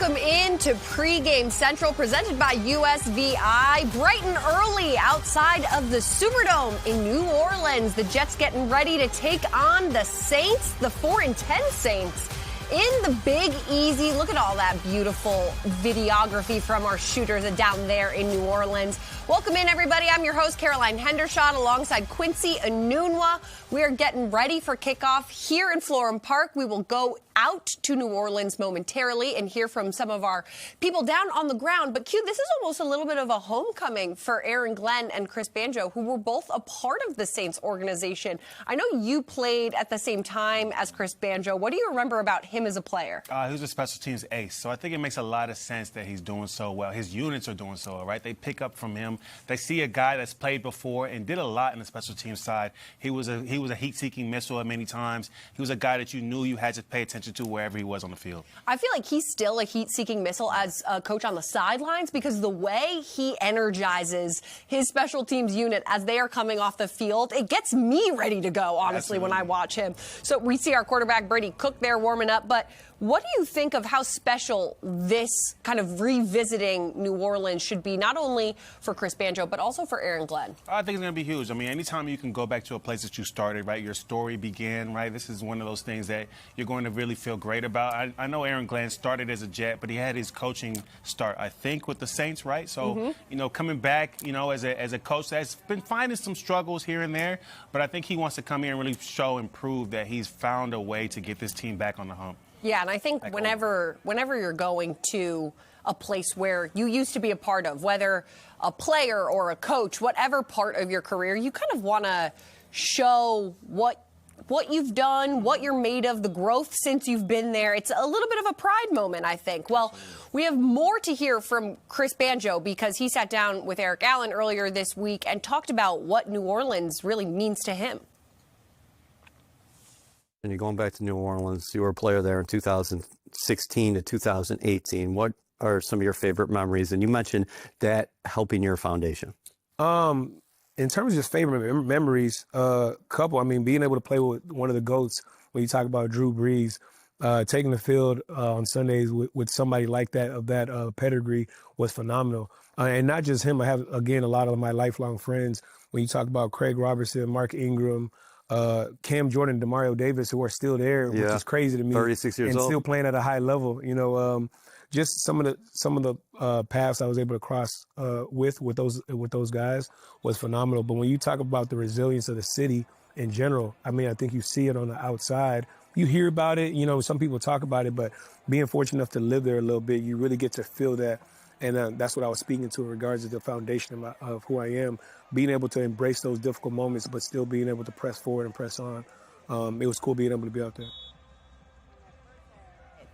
Welcome into Pregame Central, presented by USVI. Bright and early outside of the Superdome in New Orleans. The Jets getting ready to take on the Saints, the 4-10 Saints, in the Big Easy. Look at all that beautiful videography from our shooters down there in New Orleans. Welcome in, everybody. I'm your host, Caroline Hendershot, alongside Quincy Anunwa. We are getting ready for kickoff here in Florham Park. We will go out to New Orleans momentarily and hear from some of our people down on the ground. But Q, this is almost a little bit of a homecoming for Aaron Glenn and Chris Banjo, who were both a part of the Saints organization. I know you played at the same time as Chris Banjo. What do you remember about him as a player? He was a special teams ace, so I think it makes a lot of sense that he's doing so well. His units are doing so well, right? They pick up from him. They see a guy that's played before and did a lot in the special teams side. He was a heat-seeking missile at many times. He was a guy that you knew you had to pay attention to wherever he was on the field. I feel like he's still a heat-seeking missile as a coach on the sidelines, because the way he energizes his special teams unit as they are coming off the field, it gets me ready to go, honestly, when I watch him. So we see our quarterback, Brady Cook, there warming up. But what do you think of how special this kind of revisiting New Orleans should be, not only for Chris Banjo, but also for Aaron Glenn? I think it's going to be huge. I mean, anytime you can go back to a place that you started, right, your story began, right, this is one of those things that you're going to really feel great about. I know Aaron Glenn started as a Jet, but he had his coaching start, I think, with the Saints, right? So, you know, coming back, you know, as a coach that's been finding some struggles here and there, but I think he wants to come here and really show and prove that he's found a way to get this team back on the hump. Yeah, and I think whenever you're going to a place where you used to be a part of, whether a player or a coach, whatever part of your career, you kind of want to show what you've done, what you're made of, the growth since you've been there. It's a little bit of a pride moment, I think. Well, we have more to hear from Chris Banjo, because he sat down with Eric Allen earlier this week and talked about what New Orleans really means to him. And you're going back to New Orleans. You were a player there in 2016 to 2018. What are some of your favorite memories? And you mentioned that helping your foundation. In terms of just favorite memories, couple. I mean, being able to play with one of the GOATs, when you talk about Drew Brees, taking the field on Sundays with somebody like that, of that pedigree, was phenomenal. And not just him. I have, again, a lot of my lifelong friends. When you talk about Craig Robertson, Mark Ingram, Cam Jordan, Demario Davis, who are still there, which is crazy to me. 36 years and old. Still playing at a high level. You know, just some of the paths I was able to cross with those guys was phenomenal. But when you talk about the resilience of the city in general, I mean, I think you see it on the outside. You hear about it, you know, some people talk about it, but being fortunate enough to live there a little bit, you really get to feel that. And that's what I was speaking to in regards to the foundation of who I am, being able to embrace those difficult moments, but still being able to press forward and press on. It was cool being able to be out there.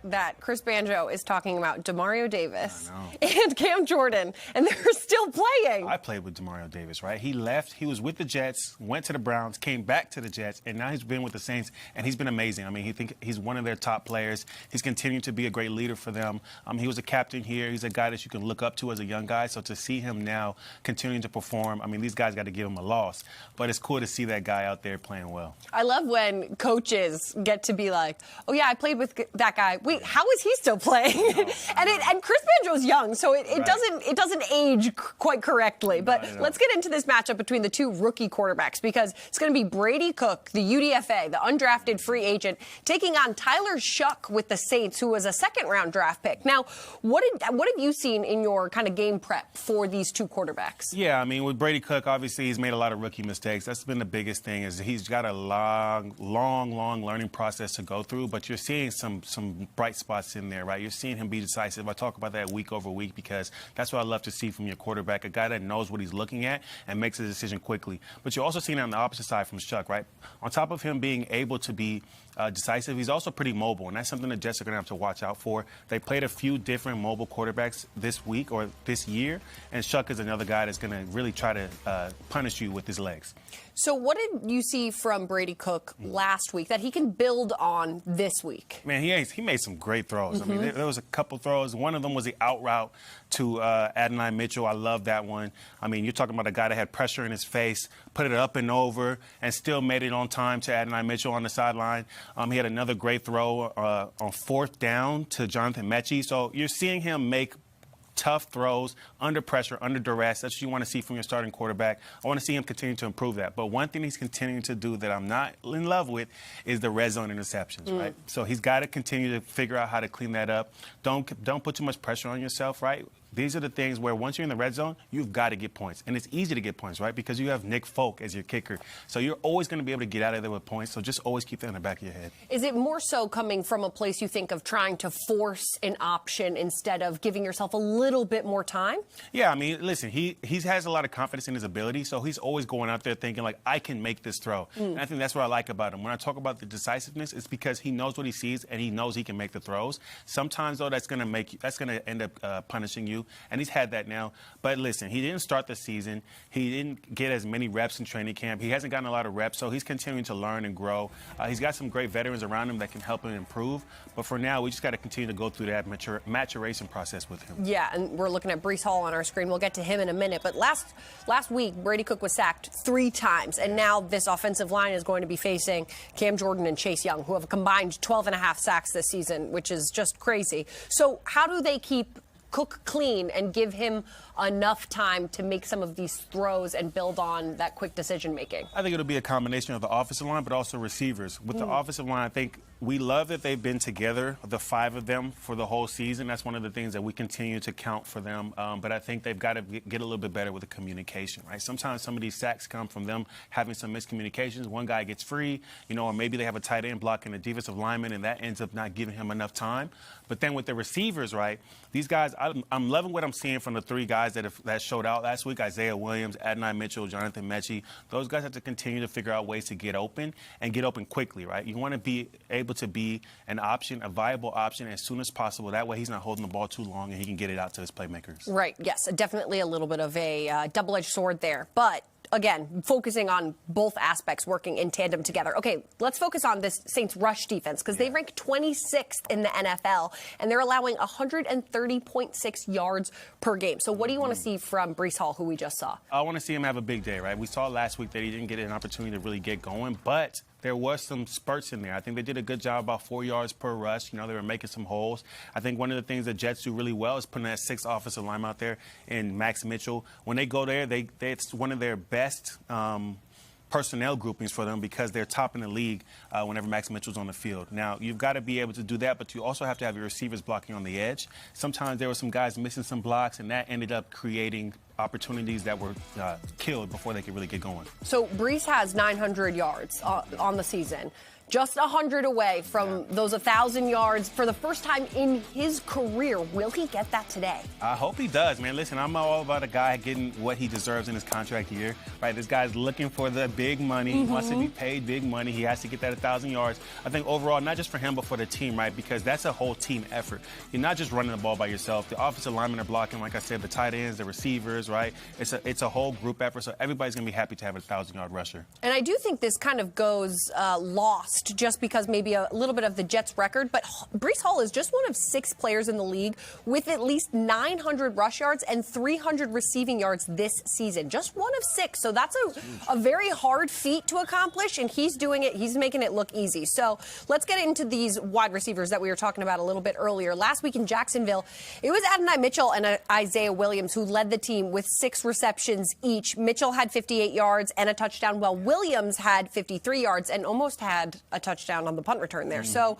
That Chris Banjo is talking about Demario Davis and Cam Jordan, and they're still playing. I played with Demario Davis, right? He left. He was with the Jets, went to the Browns, came back to the Jets, and now he's been with the Saints, and he's been amazing. I mean, he's one of their top players. He's continued to be a great leader for them. He was a captain here. He's a guy that you can look up to as a young guy. So to see him now continuing to perform, I mean, these guys got to give him a loss. But it's cool to see that guy out there playing well. I love when coaches get to be like, oh, yeah, I played with that guy. Wait, how is he still playing? and Chris Banjo's young, so it doesn't age quite correctly. But let's get into this matchup between the two rookie quarterbacks, because it's going to be Brady Cook, the UDFA, the undrafted free agent, taking on Tyler Shuck with the Saints, who was a second-round draft pick. Now, what have you seen in your kind of game prep for these two quarterbacks? Yeah, I mean, with Brady Cook, obviously he's made a lot of rookie mistakes. That's been the biggest thing, is he's got a long learning process to go through. But you're seeing some bright spots in there, right? You're seeing him be decisive. I talk about that week over week, because that's what I love to see from your quarterback, a guy that knows what he's looking at and makes a decision quickly. But you're also seeing it on the opposite side from Shuck, right? On top of him being able to be decisive, he's also pretty mobile, and that's something the Jets are going to have to watch out for. They played a few different mobile quarterbacks this week or this year, and Shuck is another guy that's going to really try to punish you with his legs. So what did you see from Brady Cook last week that he can build on this week? Man, he made some great throws. I mean, there was a couple throws. One of them was the out route to Adonai Mitchell. I love that one. I mean, you're talking about a guy that had pressure in his face, put it up and over, and still made it on time to Adonai Mitchell on the sideline. He had another great throw on 4th down to Jonathan Mechie. So you're seeing him make tough throws, under pressure, under duress. That's what you want to see from your starting quarterback. I want to see him continue to improve that. But one thing he's continuing to do that I'm not in love with is the red zone interceptions, right? So he's got to continue to figure out how to clean that up. Don't put too much pressure on yourself, right? These are the things where once you're in the red zone, you've got to get points. And it's easy to get points, right? Because you have Nick Folk as your kicker. So you're always going to be able to get out of there with points. So just always keep that in the back of your head. Is it more so coming from a place you think of trying to force an option instead of giving yourself a little bit more time? Yeah, I mean, listen, he has a lot of confidence in his ability. So he's always going out there thinking, like, I can make this throw. And I think that's what I like about him. When I talk about the decisiveness, it's because he knows what he sees and he knows he can make the throws. Sometimes, though, that's going to end up punishing you. And he's had that now. But listen, he didn't start the season. He didn't get as many reps in training camp. He hasn't gotten a lot of reps, so he's continuing to learn and grow. He's got some great veterans around him that can help him improve. But for now, we just got to continue to go through that maturation process with him. Yeah, and we're looking at Breece Hall on our screen. We'll get to him in a minute. But last week, Brady Cook was sacked 3 times. And now this offensive line is going to be facing Cam Jordan and Chase Young, who have combined 12.5 sacks this season, which is just crazy. So how do they keep Cook clean and give him enough time to make some of these throws and build on that quick decision making? I think it'll be a combination of the offensive line, but also receivers. With the offensive line, I think we love that they've been together, the 5 of them, for the whole season. That's one of the things that we continue to count for them. But I think they've got to get a little bit better with the communication, right? Sometimes some of these sacks come from them having some miscommunications. One guy gets free, or maybe they have a tight end blocking a defensive lineman, and that ends up not giving him enough time. But then with the receivers, right, these guys, I'm loving what I'm seeing from the 3 guys that showed out last week: Isaiah Williams, Adonai Mitchell, Jonathan Mechie. Those guys have to continue to figure out ways to get open and get open quickly, right? You want to be able to be an option, a viable option, as soon as possible. That way he's not holding the ball too long and he can get it out to his playmakers. Right, yes, definitely a little bit of a double-edged sword there. But again, focusing on both aspects working in tandem together. Okay, let's focus on this Saints rush defense because they rank 26th in the NFL, and they're allowing 130.6 yards per game. So what do you want to see from Breece Hall, who we just saw? I want to see him have a big day, right? We saw last week that he didn't get an opportunity to really get going, but there was some spurts in there. I think they did a good job, about 4 yards per rush. They were making some holes. I think one of the things the Jets do really well is putting that 6th offensive lineman out there in Max Mitchell. When they go there, it's one of their best personnel groupings for them because they're top in the league whenever Max Mitchell's on the field. Now, you've got to be able to do that, but you also have to have your receivers blocking on the edge. Sometimes there were some guys missing some blocks, and that ended up creating opportunities that were killed before they could really get going. So Breece has 900 yards on the season. Just 100 away from those 1,000 yards for the first time in his career. Will he get that today? I hope he does, man. Listen, I'm all about a guy getting what he deserves in his contract year, right? This guy's looking for the big money. He wants to be paid big money. He has to get that 1,000 yards. I think overall, not just for him, but for the team, right? Because that's a whole team effort. You're not just running the ball by yourself. The offensive linemen are blocking, like I said, the tight ends, the receivers, right? It's a whole group effort, so everybody's going to be happy to have a 1,000-yard rusher. And I do think this kind of goes lost just because maybe a little bit of the Jets' record, but Breece Hall is just one of 6 players in the league with at least 900 rush yards and 300 receiving yards this season. Just one of 6, so that's a very hard feat to accomplish, and he's doing it. He's making it look easy. So let's get into these wide receivers that we were talking about a little bit earlier. Last week in Jacksonville, it was Adonai Mitchell and Isaiah Williams who led the team with 6 receptions each. Mitchell had 58 yards and a touchdown, while Williams had 53 yards and almost had a touchdown on the punt return there. So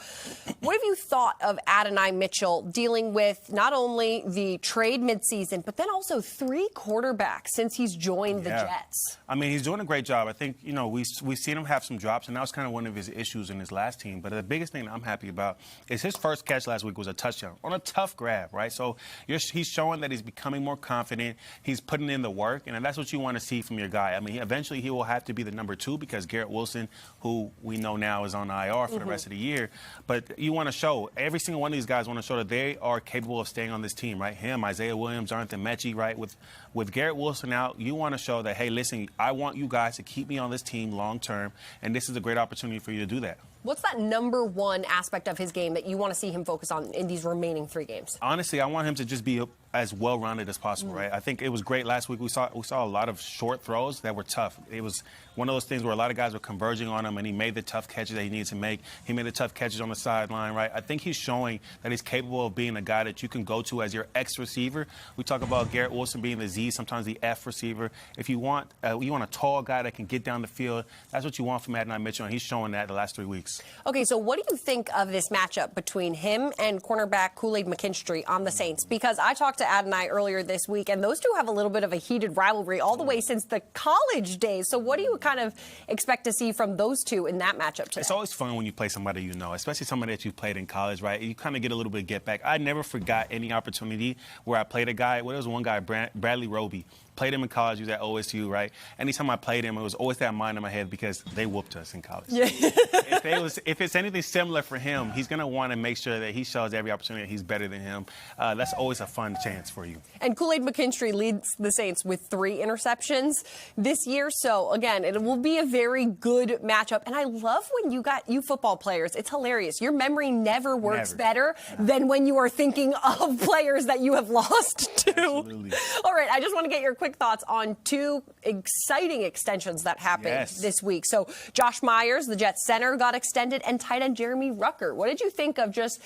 what have you thought of Adonai Mitchell dealing with not only the trade midseason, but then also 3 quarterbacks since he's joined the Jets? I mean, he's doing a great job. I think, we've seen him have some drops, and that was kind of one of his issues in his last team. But the biggest thing that I'm happy about is his first catch last week was a touchdown on a tough grab, right? So he's showing that he's becoming more confident. He's putting in the work, and that's what you want to see from your guy. I mean, eventually he will have to be the number 2 because Garrett Wilson, who we know now now is on IR for the rest of the year. But you want to show, every single one of these guys want to show that they are capable of staying on this team, right? Him, Isaiah Williams, Jonathan Mechie, right? With Garrett Wilson out, you want to show that, hey, listen, I want you guys to keep me on this team long term, and this is a great opportunity for you to do that. What's that number one aspect of his game that you want to see him focus on in these remaining 3 games? Honestly, I want him to just be as well-rounded as possible, right? I think it was great last week. We saw a lot of short throws that were tough. It was one of those things where a lot of guys were converging on him, and he made the tough catches that he needed to make. He made the tough catches on the sideline, right? I think he's showing that he's capable of being a guy that you can go to as your X receiver. We talk about Garrett Wilson being the Z, sometimes the F receiver. If you want a tall guy that can get down the field, that's what you want from Adonai Mitchell, and he's showing that the last 3 weeks. Okay, so what do you think of this matchup between him and cornerback Kool-Aid McKinstry on the Saints? Because I talked to Adonai earlier this week, and those two have a little bit of a heated rivalry all the way since the college days. So what do you kind of expect to see from those two in that matchup today? It's always fun when you play somebody you know, especially somebody that you played in college, right? You kind of get a little bit of get back. I never forgot any opportunity where I played a guy. Well, there was one guy, Bradley Roby. Played him in college. He was at OSU, right? Anytime I played him, it was always that mind in my head because they whooped us in college. Yeah. If it's anything similar for him, he's going to want to make sure that he shows every opportunity that he's better than him. That's always a fun chance for you. And Kool-Aid McKinstry leads the Saints with 3 interceptions this year. So, again, it will be a very good matchup. And I love when you football players, it's hilarious. Your memory never works better than when you are thinking of players that you have lost to. Absolutely. All right, I just want to get your quick thoughts on 2 exciting extensions that happened this week. So Josh Myers, the Jets center, got extended, and tight end Jeremy Ruckert. What did you think of just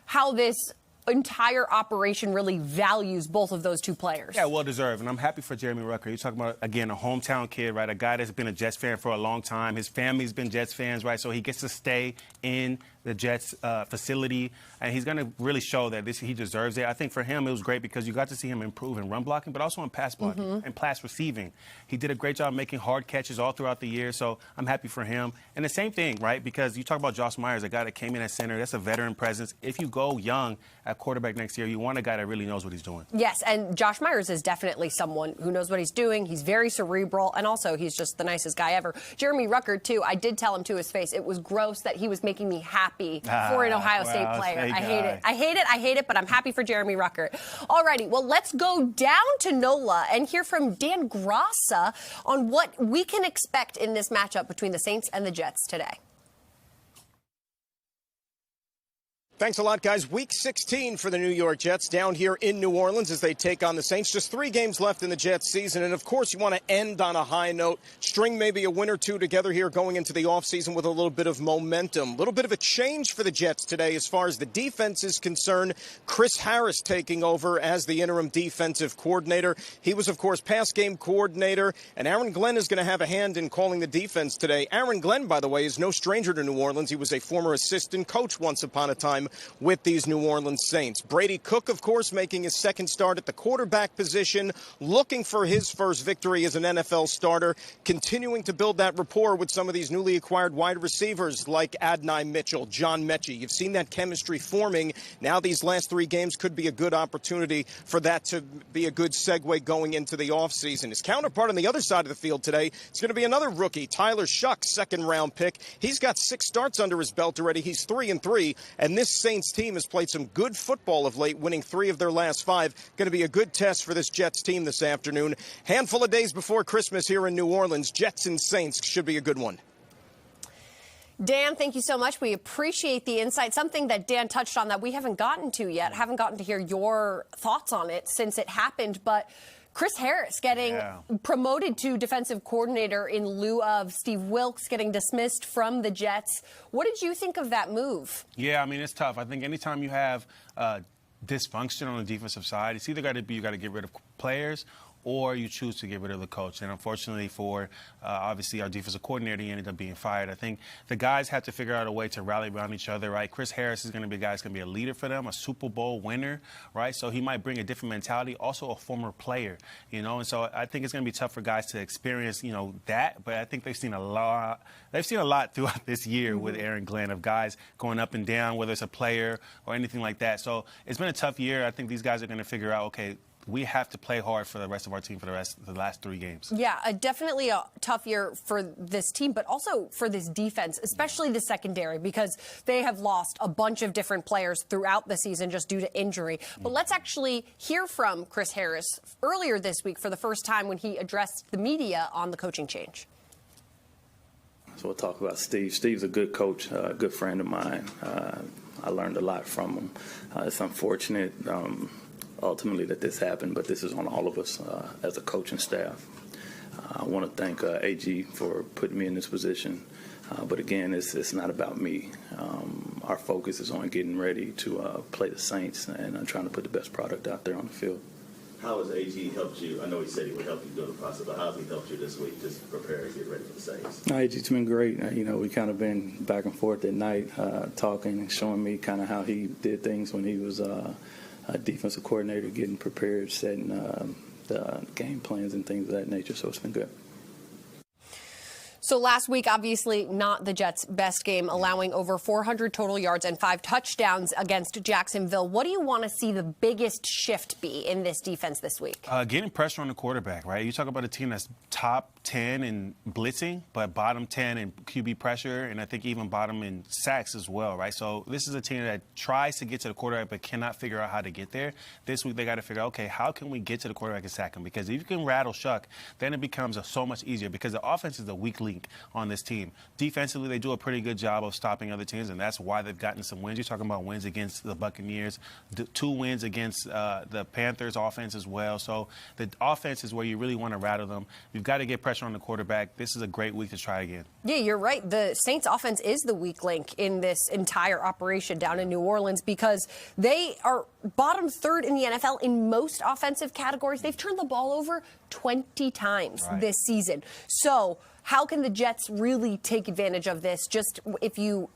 how this entire operation really values both of those 2 players? Yeah, well deserved, and I'm happy for Jeremy Ruckert. You're talking about, again, a hometown kid, right? A guy that's been a Jets fan for a long time. His family's been Jets fans, right? So he gets to stay in the Jets facility, and he's going to really show that he deserves it. I think for him, it was great because you got to see him improve in run blocking, but also in pass blocking and pass receiving. He did a great job making hard catches all throughout the year, so I'm happy for him. And the same thing, right? Because you talk about Josh Myers, a guy that came in at center. That's a veteran presence. If you go young at quarterback next year, you want a guy that really knows what he's doing. Yes, and Josh Myers is definitely someone who knows what he's doing. He's very cerebral, and also he's just the nicest guy ever. Jeremy Ruckert, too, I did tell him to his face, it was gross that he was making me happy for an Ohio State player. I hate it, but I'm happy for Jeremy Ruckert. All righty, well, let's go down to Nola and hear from Dan Grassa on what we can expect in this matchup between the Saints and the Jets today. Thanks a lot, guys. Week 16 for the New York Jets down here in New Orleans as they take on the Saints. Just 3 games left in the Jets season. And, of course, you want to end on a high note, string maybe a win or 2 together here going into the offseason with a little bit of momentum. A little bit of a change for the Jets today as far as the defense is concerned. Chris Harris taking over as the interim defensive coordinator. He was, of course, pass game coordinator. And Aaron Glenn is going to have a hand in calling the defense today. Aaron Glenn, by the way, is no stranger to New Orleans. He was a former assistant coach once upon a time with these New Orleans Saints. Brady Cook, of course, making his second start at the quarterback position, looking for his first victory as an NFL starter, continuing to build that rapport with some of these newly acquired wide receivers like Adonai Mitchell, John Mechie. You've seen that chemistry forming. Now these last 3 games could be a good opportunity for that to be a good segue going into the offseason. His counterpart on the other side of the field today is going to be another rookie, Tyler Shuck, second-round pick. He's got 6 starts under his belt already. He's 3-3, and this Saints team has played some good football of late, winning 3 of their last 5. Going to be a good test for this Jets team this afternoon. Handful of days before Christmas here in New Orleans. Jets and Saints should be a good one. Dan, thank you so much. We appreciate the insight. Something that Dan touched on that we haven't gotten to yet, haven't gotten to hear your thoughts on it since it happened, but Chris Harris getting promoted to defensive coordinator in lieu of Steve Wilks getting dismissed from the Jets. What did you think of that move? Yeah, I mean, it's tough. I think anytime you have dysfunction on the defensive side, it's either got to be you got to get rid of players or you choose to get rid of the coach. And unfortunately for, obviously, our defensive coordinator, he ended up being fired. I think the guys have to figure out a way to rally around each other, right? Chris Harris is going to be a guy that's going to be a leader for them, a Super Bowl winner, right? So he might bring a different mentality, also a former player, you know? And so I think it's going to be tough for guys to experience, you know, that. But I think they've seen a lot throughout this year with Aaron Glenn of guys going up and down, whether it's a player or anything like that. So it's been a tough year. I think these guys are going to figure out, okay, we have to play hard for the rest of our team for the last 3 games. Yeah, definitely a tough year for this team, but also for this defense, especially the secondary, because they have lost a bunch of different players throughout the season just due to injury. But let's actually hear from Chris Harris earlier this week for the first time when he addressed the media on the coaching change. So we'll talk about Steve. Steve's a good coach, a good friend of mine. I learned a lot from him. It's unfortunate, ultimately, that this happened, but this is on all of us as a coaching staff. I want to thank AG for putting me in this position. But again, it's not about me. Our focus is on getting ready to play the Saints and trying to put the best product out there on the field. How has AG helped you? I know he said he would help you during the process, but how has he helped you this week just to prepare and get ready for the Saints? AG's been great. We kind of been back and forth at night talking and showing me kind of how he did things when he was a defensive coordinator, getting prepared, setting the game plans and things of that nature. So it's been good. So last week, obviously not the Jets' best game, allowing over 400 total yards and 5 touchdowns against Jacksonville. What do you want to see the biggest shift be in this defense this week? Getting pressure on the quarterback, right? You talk about a team that's top 10 in blitzing, but bottom 10 in QB pressure, and I think even bottom in sacks as well, right? So this is a team that tries to get to the quarterback but cannot figure out how to get there. This week they got to figure out, okay, how can we get to the quarterback and sack him? Because if you can rattle Shuck, then it becomes so much easier because the offense is a weak link on this team. Defensively, they do a pretty good job of stopping other teams, and that's why they've gotten some wins. You're talking about wins against the Buccaneers, 2 wins against the Panthers offense as well. So the offense is where you really want to rattle them. You've got to get pressure on the quarterback. This is a great week to try again. Yeah, you're right. The Saints offense is the weak link in this entire operation down in New Orleans because they are bottom 3rd in the NFL in most offensive categories. They've turned the ball over 20 times this season. So how can the Jets really take advantage of this just if you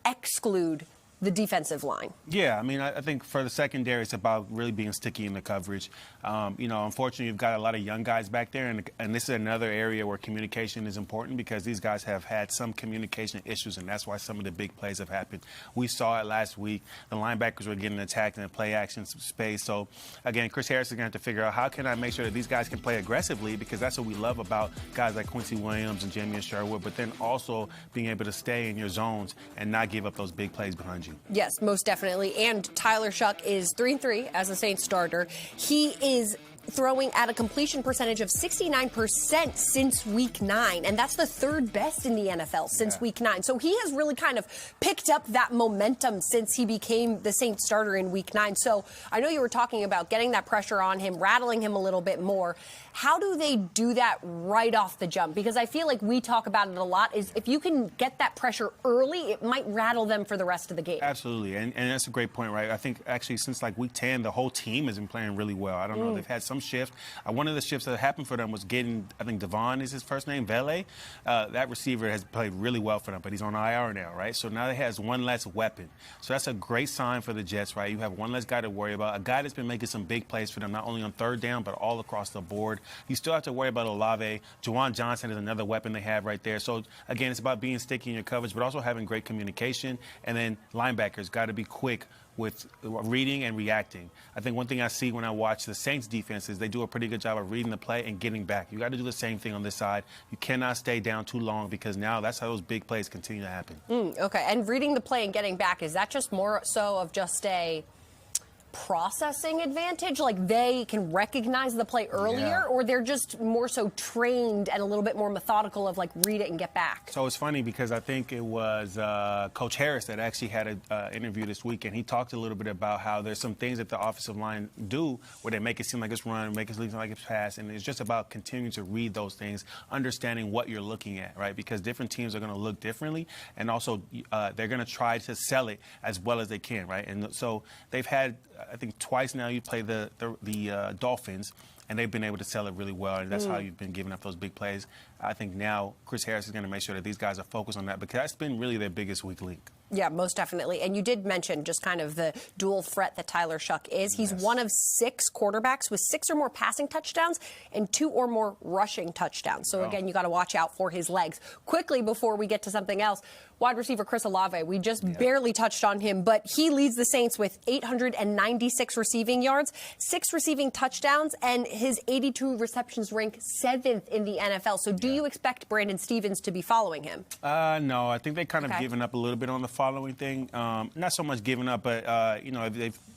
exclude the defensive line? Yeah, I mean, I think for the secondary, it's about really being sticky in the coverage. Unfortunately, you've got a lot of young guys back there, and this is another area where communication is important because these guys have had some communication issues, and that's why some of the big plays have happened. We saw it last week. The linebackers were getting attacked in the play action space. So, again, Chris Harris is going to have to figure out how can I make sure that these guys can play aggressively because that's what we love about guys like Quincy Williams and Jamie Sherwood, but then also being able to stay in your zones and not give up those big plays behind you. Yes, most definitely. And Tyler Shuck is 3-3 as a Saints starter. He is throwing at a completion percentage of 69% since week 9, and that's the 3rd best in the NFL since week 9. So he has really kind of picked up that momentum since he became the Saints starter in week 9. So I know you were talking about getting that pressure on him, rattling him a little bit more. How do they do that right off the jump? Because I feel like we talk about it a lot, is if you can get that pressure early, it might rattle them for the rest of the game. Absolutely, and that's a great point, right? I think actually since like week 10, the whole team has been playing really well. I don't know, they've had some shift. One of the shifts that happened for them was getting, I think Devon is his first name, Vele. That receiver has played really well for them, but he's on IR now, right? So now they has one less weapon. So that's a great sign for the Jets, right? You have one less guy to worry about, a guy that's been making some big plays for them, not only on 3rd down, but all across the board. You still have to worry about Olave. Juwan Johnson is another weapon they have right there. So, again, it's about being sticky in your coverage, but also having great communication. And then linebackers got to be quick with reading and reacting. I think one thing I see when I watch the Saints defense is they do a pretty good job of reading the play and getting back. You got to do the same thing on this side. You cannot stay down too long because now that's how those big plays continue to happen. Okay, and reading the play and getting back, is that just more so of just a processing advantage, like they can recognize the play earlier, or they're just more so trained and a little bit more methodical of like read it and get back? So it's funny because I think it was Coach Harris that actually had an interview this week, and he talked a little bit about how there's some things that the offensive line do where they make it seem like it's run, make it seem like it's pass, and it's just about continuing to read those things, understanding what you're looking at, right? Because different teams are going to look differently, and also they're going to try to sell it as well as they can, right? And so they've had, I think twice now you play the Dolphins, and they've been able to sell it really well, and that's how you've been giving up those big plays. I think now Chris Harris is going to make sure that these guys are focused on that because that's been really their biggest weak link. Yeah, most definitely. And you did mention just kind of the dual threat that Tyler Shuck is. He's one of 6 quarterbacks with 6 or more passing touchdowns and 2 or more rushing touchdowns. So, again, you got to watch out for his legs. Quickly, before we get to something else, wide receiver Chris Olave. We just barely touched on him, but he leads the Saints with 896 receiving yards, 6 receiving touchdowns, and his 82 receptions rank 7th in the NFL. So do you expect Brandon Stevens to be following him? No, I think they kind of given up a little bit on the following thing. Not so much giving up, but,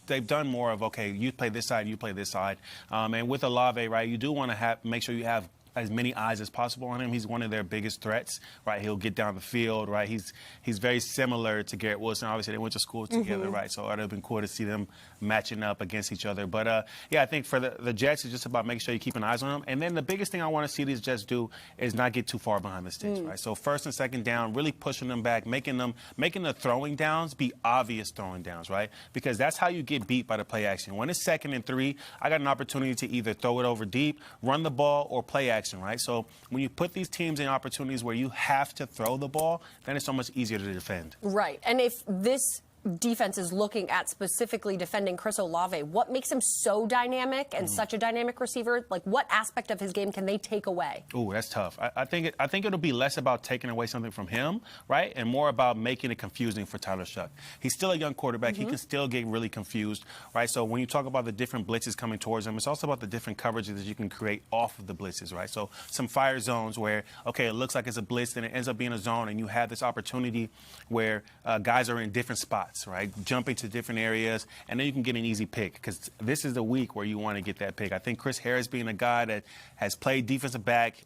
they've done more of, okay, you play this side, you play this side. And with Olave, right, you do want to make sure you have as many eyes as possible on him. He's one of their biggest threats, right? He'll get down the field, right? He's very similar to Garrett Wilson. Obviously, they went to school together, right? So it would have been cool to see them matching up against each other. But, I think for the Jets, it's just about making sure you keep an eye on them. And then the biggest thing I want to see these Jets do is not get too far behind the sticks, right? So first and second down, really pushing them back, making the throwing downs be obvious throwing downs, right? Because that's how you get beat by the play action. When it's 2nd and 3, I got an opportunity to either throw it over deep, run the ball, or play action. Right? So when you put these teams in opportunities where you have to throw the ball, then it's so much easier to defend. Right. And if this defense is looking at specifically defending Chris Olave, what makes him so dynamic and such a dynamic receiver? Like, what aspect of his game can they take away? Oh, that's tough. I think it'll be less about taking away something from him, right, and more about making it confusing for Tyler Shuck. He's still a young quarterback. He can still get really confused, right? So when you talk about the different blitzes coming towards him, it's also about the different coverages that you can create off of the blitzes, right? So some fire zones where, okay, it looks like it's a blitz, then it ends up being a zone, and you have this opportunity where guys are in different spots, right, jumping to different areas, and then you can get an easy pick, because this is the week where you want to get that pick. I think Chris Harris, being a guy that has played defensive back,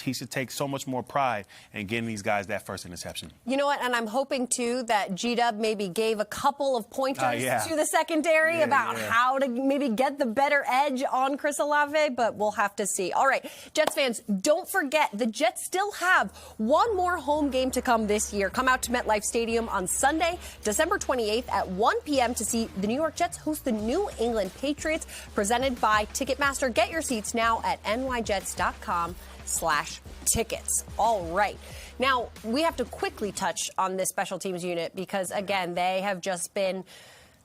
he should take so much more pride in getting these guys that first interception. You know what? And I'm hoping, too, that G-Dub maybe gave a couple of pointers to the secondary about how to maybe get the better edge on Chris Olave, but we'll have to see. All right, Jets fans, don't forget, the Jets still have one more home game to come this year. Come out to MetLife Stadium on Sunday, December 28th at 1 p.m. to see the New York Jets host the New England Patriots, presented by Ticketmaster. Get your seats now at nyjets.com/tickets. All right. Now, we have to quickly touch on this special teams unit because, again, they have just been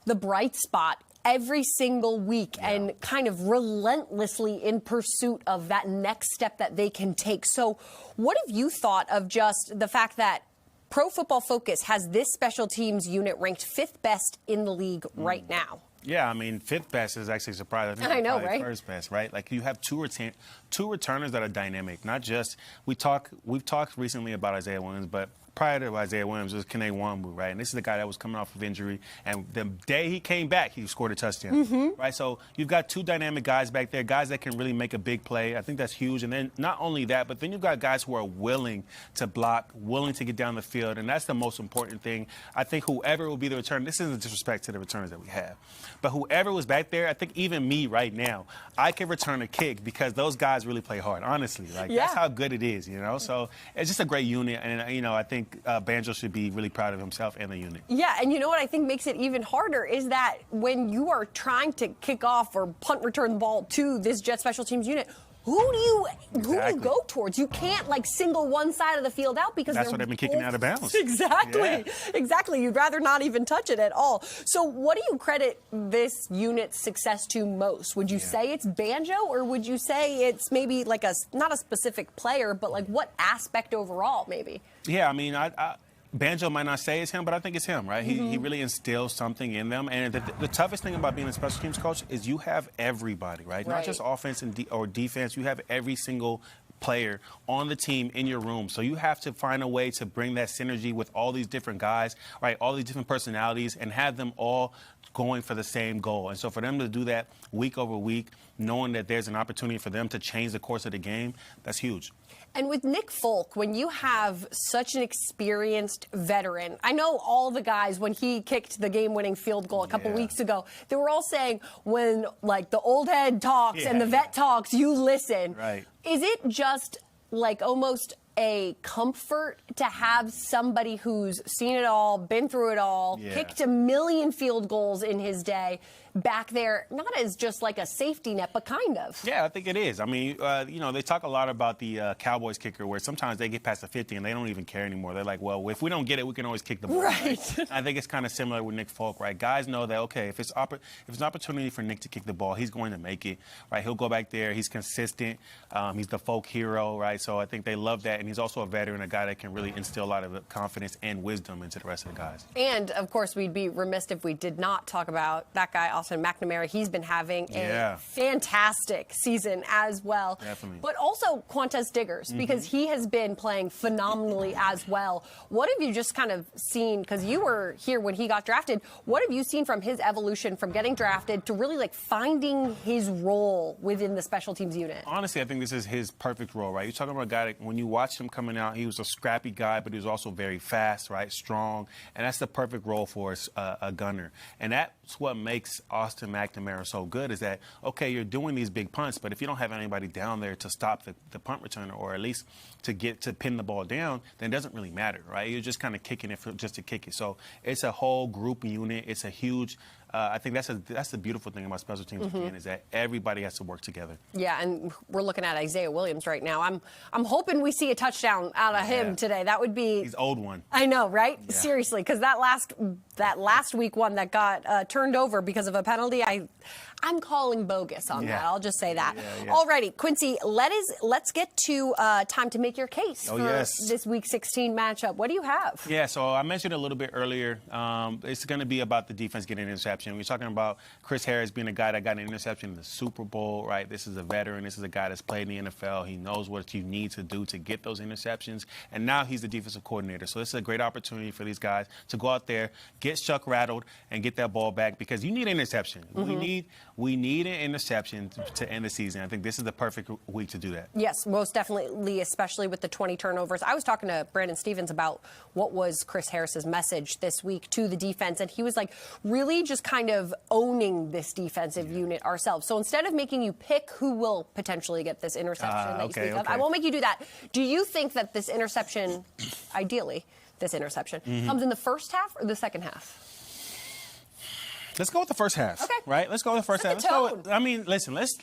the bright spot every single week and kind of relentlessly in pursuit of that next step that they can take. So what have you thought of just the fact that Pro Football Focus has this special teams unit ranked 5th best in the league right now? Yeah, I mean, 5th best is actually surprising. I know, right? First best, right? Like, you have two returners that are dynamic. Not just we've talked recently about Isaiah Williams, but prior to Isaiah Williams was Kene Nwangwu, right? And this is the guy that was coming off of injury, and the day he came back, he scored a touchdown, right? So you've got two dynamic guys back there, guys that can really make a big play. I think that's huge. And then not only that, but then you've got guys who are willing to block, willing to get down the field, and that's the most important thing. I think whoever will be the returner, this isn't disrespect to the returners that we have, but whoever was back there, I think even me right now, I can return a kick because those guys really play hard, honestly. Like, that's how good it is, you know? So it's just a great unit, and, you know, I think Banjo should be really proud of himself and the unit. Yeah, and you know what I think makes it even harder is that when you are trying to kick off or punt return the ball to this Jet special teams unit, who do you go towards? You can't, like, single one side of the field out because that's what they've been kicking out of bounds. Exactly. You'd rather not even touch it at all. So what do you credit this unit's success to most? Would you say it's Banjo, or would you say it's maybe like not a specific player, but like what aspect overall maybe? Yeah, I mean, Banjo might not say it's him, but I think it's him, right? He really instills something in them. And the toughest thing about being a special teams coach is you have everybody, right? Not just offense or defense. You have every single player on the team in your room. So you have to find a way to bring that synergy with all these different guys, right? All these different personalities, and have them all going for the same goal. And so for them to do that week over week, knowing that there's an opportunity for them to change the course of the game, that's huge. And with Nick Folk, when you have such an experienced veteran, I know all the guys, when he kicked the game-winning field goal a couple weeks ago, they were all saying when, like, the old head talks and the vet talks, you listen. Right. Is it just, like, almost a comfort to have somebody who's seen it all, been through it all, kicked 1 million field goals in his day, back there, not as just like a safety net, but kind of? Yeah, I think it is. I mean, you know, they talk a lot about the Cowboys kicker, where sometimes they get past the 50 and they don't even care anymore. They're like, well, if we don't get it, we can always kick the ball. Right. I think it's kind of similar with Nick Folk, right? Guys know that, okay, if it's an opportunity for Nick to kick the ball, he's going to make it, right? He'll go back there. He's consistent. He's the Folk hero, right? So I think they love that. And he's also a veteran, a guy that can really instill a lot of confidence and wisdom into the rest of the guys. And, of course, we'd be remiss if we did not talk about that guy, Austin McNamara. He's been having a fantastic season as well. Definitely. But also Quantez Diggers, because he has been playing phenomenally as well. What have you just kind of seen, because you were here when he got drafted, what have you seen from his evolution from getting drafted to really, like, finding his role within the special teams unit? Honestly, I think this is his perfect role, right? You're talking about a guy that when you watch him coming out, he was a scrappy guy, but he was also very fast, right? Strong. And that's the perfect role for a gunner. And that's what makes Austin McNamara so good is that, okay, you're doing these big punts, but if you don't have anybody down there to stop the punt returner or at least to pin the ball down, then it doesn't really matter, right? You're just kind of kicking it just to kick it. So it's a whole group unit. It's a huge I think that's the beautiful thing about special teams again, is that everybody has to work together. Yeah, and we're looking at Isaiah Williams right now. I'm hoping we see a touchdown out of him today. That would be. He's old one. I know, right? Yeah. Seriously, because that last week one that got turned over because of a penalty, I'm calling bogus on that. I'll just say that. Alrighty, Quincy, let's get to time to make your case for this Week 16 matchup. What do you have? Yeah, so I mentioned a little bit earlier. It's going to be about the defense getting an interception. We're talking about Chris Harris being a guy that got an interception in the Super Bowl, right? This is a veteran. This is a guy that's played in the NFL. He knows what you need to do to get those interceptions. And now he's the defensive coordinator. So this is a great opportunity for these guys to go out there, get Chuck rattled, and get that ball back because you need an interception. We need an interception to end the season. I think this is the perfect week to do that. Yes, most definitely, especially with the 20 turnovers. I was talking to Brandon Stevens about what was Chris Harris's message this week to the defense, and he was like, really just kind of owning this defensive unit ourselves. So instead of making you pick who will potentially get this interception that you speak of, I won't make you do that. Do you think that this interception, ideally, this interception, comes in the first half or the second half? Let's go with the first half. Okay. Right? Let's go with the first half. Listen, let's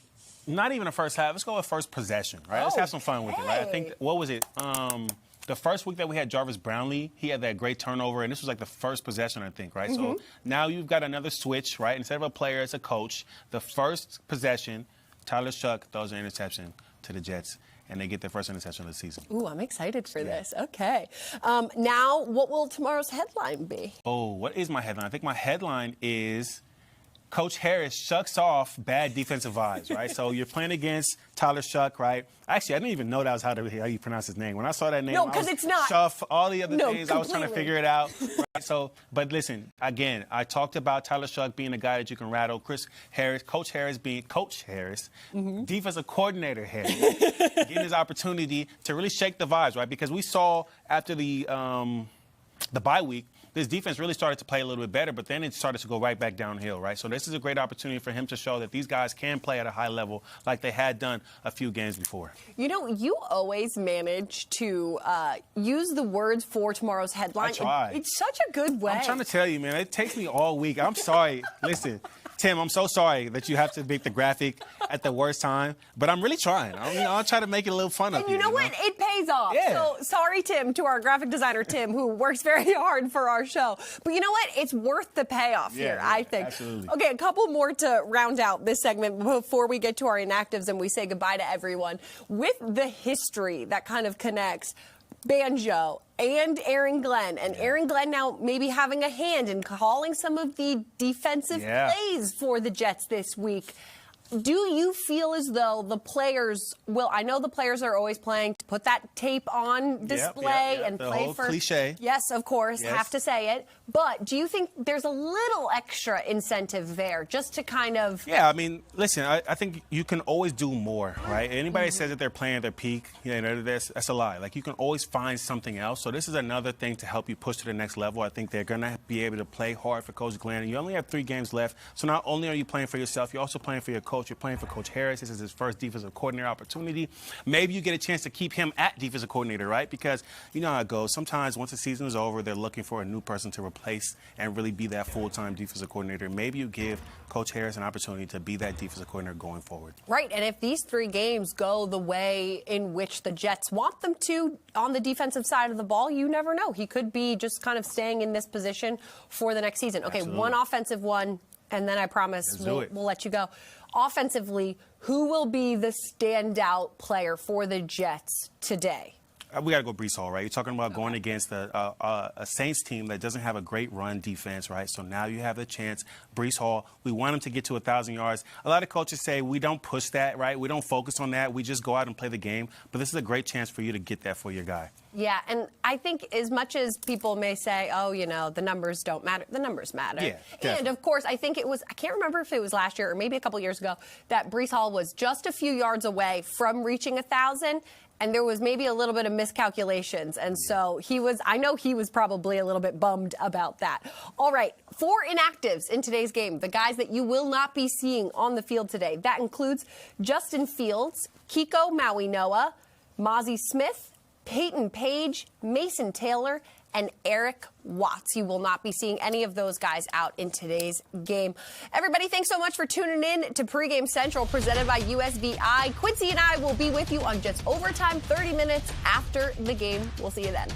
not even the first half. Let's go with first possession, right? Let's have some fun with it, right? I think, what was it? The first week that we had Jarvis Brownlee, he had that great turnover, and this was like the first possession, I think, right? So now you've got another switch, right? Instead of a player, it's a coach. The first possession, Tyler Shuck throws an interception to the Jets, and they get their first interception of the season. Ooh, I'm excited for this. Okay. Now, what will tomorrow's headline be? Oh, what is my headline? I think my headline is Coach Harris shucks off bad defensive vibes, right? So you're playing against Tyler Shuck, right? Actually, I didn't even know that was how you pronounce his name. When I saw that name, no, because it's not. Shuff, all the other things, completely. I was trying to figure it out. Right? So, but listen, again, I talked about Tyler Shuck being a guy that you can rattle. Chris Harris, Coach Harris being Coach Harris, defensive coordinator Harris, getting his opportunity to really shake the vibes, right? Because we saw after the bye week, this defense really started to play a little bit better, but then it started to go right back downhill, right? So this is a great opportunity for him to show that these guys can play at a high level like they had done a few games before. You know, you always manage to use the words for tomorrow's headline. I try. It's such a good way. I'm trying to tell you, man, it takes me all week. I'm sorry. Listen, Tim, I'm so sorry that you have to make the graphic at the worst time, but I'm really trying. I'll try to make it a little fun and you know what? It pays off. Yeah. So sorry, Tim, to our graphic designer, Tim, who works very hard for our show. But you know what? It's worth the payoff here, I think. Absolutely. Okay, a couple more to round out this segment before we get to our inactives and we say goodbye to everyone. With the history that kind of connects Banjo and Aaron Glenn, and Aaron Glenn now maybe having a hand in calling some of the defensive plays for the Jets this week. Do you feel as though the players will? I know the players are always playing to put that tape on display and the play whole for cliche. Yes, of course, have to say it. But do you think there's a little extra incentive there just to kind of? Yeah, I mean, listen, I think you can always do more, right? Anybody says that they're playing at their peak, that's a lie. Like, you can always find something else. So this is another thing to help you push to the next level. I think they're going to be able to play hard for Coach Glenn. You only have 3 games left. So not only are you playing for yourself, you're also playing for your coach. You're playing for Coach Harris. This is his first defensive coordinator opportunity. Maybe you get a chance to keep him at defensive coordinator, right? Because you know how it goes. Sometimes once the season is over, they're looking for a new person to replace and really be that full-time defensive coordinator. Maybe you give Coach Harris an opportunity to be that defensive coordinator going forward. Right, and if these 3 games go the way in which the Jets want them to on the defensive side of the ball, you never know. He could be just kind of staying in this position for the next season. Okay, Absolutely. One offensive one, and then I promise we'll let you go. Offensively, who will be the standout player for the Jets today? We got to go Breece Hall, right? You're talking about going against a Saints team that doesn't have a great run defense, right? So now you have the chance. Breece Hall, we want him to get to 1,000 yards. A lot of coaches say we don't push that, right? We don't focus on that. We just go out and play the game. But this is a great chance for you to get that for your guy. Yeah, and I think as much as people may say, oh, the numbers don't matter, the numbers matter. Yeah, definitely. And, of course, I think it was, I can't remember if it was last year or maybe a couple years ago, that Breece Hall was just a few yards away from reaching 1,000. And there was maybe a little bit of miscalculations. And so I know he was probably a little bit bummed about that. All right, 4 inactives in today's game, the guys that you will not be seeing on the field today. That includes Justin Fields, Kiko Maui-Noa, Mozzie Smith, Peyton Page, Mason Taylor, and Eric Watts. You will not be seeing any of those guys out in today's game. Everybody, thanks so much for tuning in to Pregame Central, presented by USVI. Quincy and I will be with you on Jets Overtime 30 minutes after the game. We'll see you then.